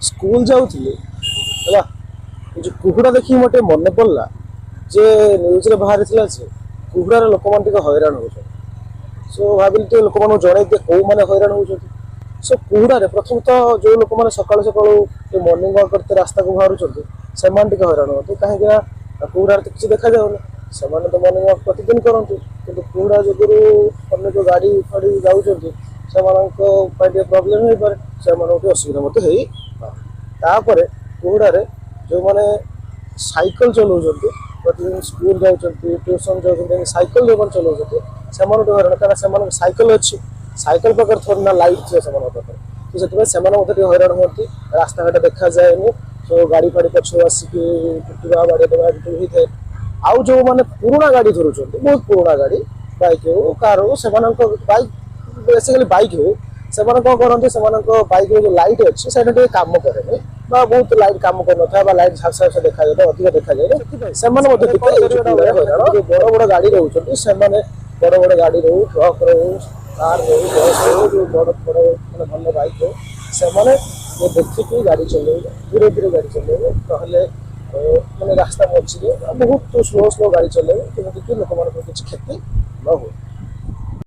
School जाऊଥିଲି ହେଲା जो कुहुड़ा देखी मते मन पड़ला जे न्यूज रे बाहर थिला जे कुहुड़ार लोक मान टिके हैरान होउछन सो भाबिल ते लोक मान जणे दे को माने हैरान होउछन सो कुहुड़ा रे प्रथम तो जो लोक मान सकाळ सकाळ ते मॉर्निंग वॉक करते रास्ता को बाहरुछन से मान टिके हैरान होते काहे कि कुहुड़ा रे किछ देखा जाउन से मान तो मॉर्निंग वॉक प्रतिदिन करंतु किंतु कुहुड़ा जोगुरु अन्य जो गाड़ी फाड़ी जाउछन से मानको पाइटे प्रॉब्लम होई पारे से मानको असुविधा मते हेई तापर कुहुड़ा रे जो माने साइकिल चलाउछन्ति प्रतिदिन स्कूल जाउछन्ति ट्यूशन जाउछन्ति साइकिल जो मन चलाउछन्ति सेमान तो हरण कारण सेमान साइकिल अछि साइकिल पकर थोड़ी ना लाइट छे सेमान पकर तो सेतबे सेमान मते हैरान होती रास्ता घाट देखा जाएनी तो गाड़ी फाड़ी पछो आसिकी टुटुरा बाड़े दबा टुटु थे आउ जो माने पुराना गाड़ी धरुछन्ति बहुत पुराना गाड़ी बाइक हो कार हो सेमान बाइक बेसिकली बाइक हो सेमान कौन करते से बाइक जो लाइट अच्छे से कम करे बहुत लाइट कम कर लाइट झापसा झापसा देखा जाए अधिक देखा जाए से बड़ बड़ गाड़ी रोचे से बड़ बड़ गाड़ी रो ट्रक रो कार रो बस रो जो बड़ बड़ मैंने भल बाइक हो से देखिए गाड़ी चल धीरे धीरे गाड़ी चल मैंने रास्ता मझे बहुत स्लो स्लो गाड़ी चल कि लोक क्षति न हो।